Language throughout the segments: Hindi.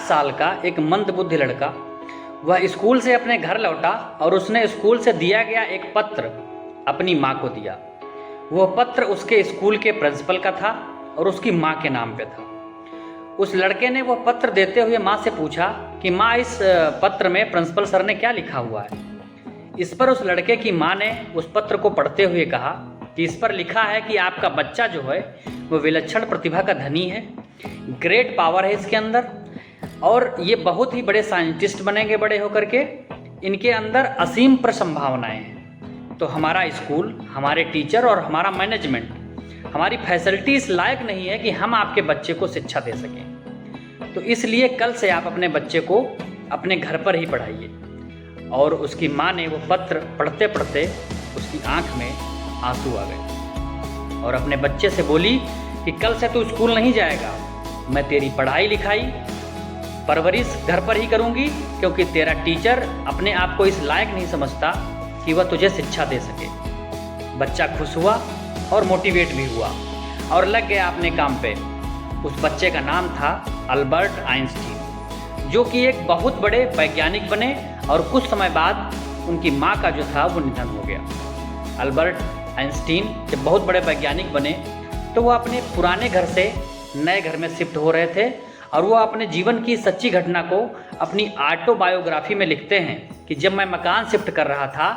साल का एक मंदबुद्धि लड़का वह स्कूल से अपने घर लौटा और उसने स्कूल से दिया गया एक पत्र अपनी माँ को दिया। वह पत्र उसके स्कूल के प्रिंसिपल का था और उसकी माँ के नाम पे था। उस लड़के ने वह पत्र देते हुए माँ से पूछा कि माँ, इस पत्र में प्रिंसिपल सर ने क्या लिखा हुआ है। इस पर उस लड़के की माँ ने उस पत्र को पढ़ते हुए कहा कि इस पर लिखा है कि आपका बच्चा जो है वो विलक्षण प्रतिभा का धनी है, ग्रेट पावर है इसके अंदर, और ये बहुत ही बड़े साइंटिस्ट बनेंगे बड़े होकर के। इनके अंदर असीम संभावनाएं हैं। तो हमारा स्कूल, हमारे टीचर और हमारा मैनेजमेंट, हमारी फैसिलिटी इस लायक नहीं है कि हम आपके बच्चे को शिक्षा दे सकें। तो इसलिए कल से आप अपने बच्चे को अपने घर पर ही पढ़ाइए। और उसकी माँ ने वो पत्र पढ़ते पढ़ते उसकी आंख में आंसू आ गए और अपने बच्चे से बोली कि कल से तू स्कूल नहीं जाएगा, मैं तेरी पढ़ाई लिखाई परवरिश घर पर ही करूँगी, क्योंकि तेरा टीचर अपने आप को इस लायक नहीं समझता कि वह तुझे शिक्षा दे सके। बच्चा खुश हुआ और मोटिवेट भी हुआ और लग गया अपने काम पे। उस बच्चे का नाम था अल्बर्ट आइंस्टीन, जो कि एक बहुत बड़े वैज्ञानिक बने और कुछ समय बाद उनकी माँ का जो था वो निधन हो गया। अल्बर्ट आइंस्टीन जब बहुत बड़े वैज्ञानिक बने तो वो अपने पुराने घर से नए घर में शिफ्ट हो रहे थे और वो अपने जीवन की सच्ची घटना को अपनी ऑटोबायोग्राफी में लिखते हैं कि जब मैं मकान शिफ्ट कर रहा था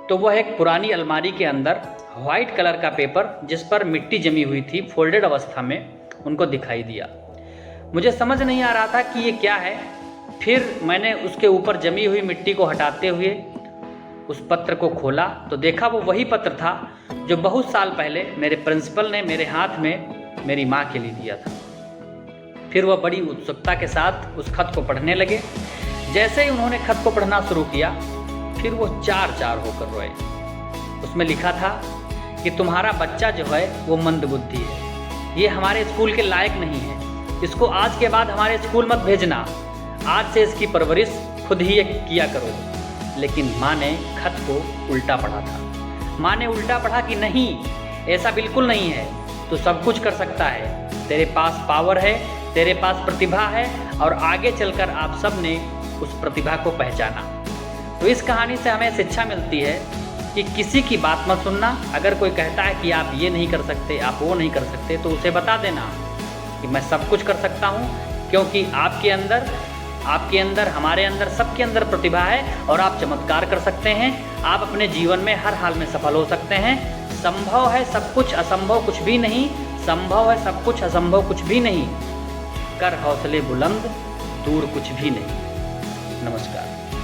तो वह एक पुरानी अलमारी के अंदर व्हाइट कलर का पेपर जिस पर मिट्टी जमी हुई थी फोल्डेड अवस्था में उनको दिखाई दिया। मुझे समझ नहीं आ रहा था कि ये क्या है। फिर मैंने उसके ऊपर जमी हुई मिट्टी को हटाते हुए उस पत्र को खोला तो देखा वो वही पत्र था जो बहुत साल पहले मेरे प्रिंसिपल ने मेरे हाथ में मेरी माँ के लिए दिया था। फिर वह बड़ी उत्सुकता के साथ उस खत को पढ़ने लगे। जैसे ही उन्होंने खत को पढ़ना शुरू किया फिर वो चार चार होकर रोए। उसमें लिखा था कि तुम्हारा बच्चा जो है वो मंदबुद्धि है, ये हमारे स्कूल के लायक नहीं है, इसको आज के बाद हमारे स्कूल मत भेजना, आज से इसकी परवरिश खुद ही किया करो। लेकिन माँ ने खत को उल्टा पढ़ा था। माँ ने उल्टा पढ़ा कि नहीं, ऐसा बिल्कुल नहीं है, तू सब कुछ कर सकता है, तेरे पास पावर है, तेरे पास प्रतिभा है और आगे चलकर आप सब ने उस प्रतिभा को पहचाना। तो इस कहानी से हमें शिक्षा मिलती है कि किसी की बात मत सुनना। अगर कोई कहता है कि आप ये नहीं कर सकते, आप वो नहीं कर सकते, तो उसे बता देना कि मैं सब कुछ कर सकता हूँ, क्योंकि आपके अंदर, हमारे अंदर, सबके अंदर प्रतिभा है और आप चमत्कार कर सकते हैं। आप अपने जीवन में हर हाल में सफल हो सकते हैं। संभव है सब कुछ, असंभव कुछ भी नहीं। संभव है सब कुछ, असंभव कुछ भी नहीं। कर हौसले बुलंद, दूर कुछ भी नहीं। नमस्कार।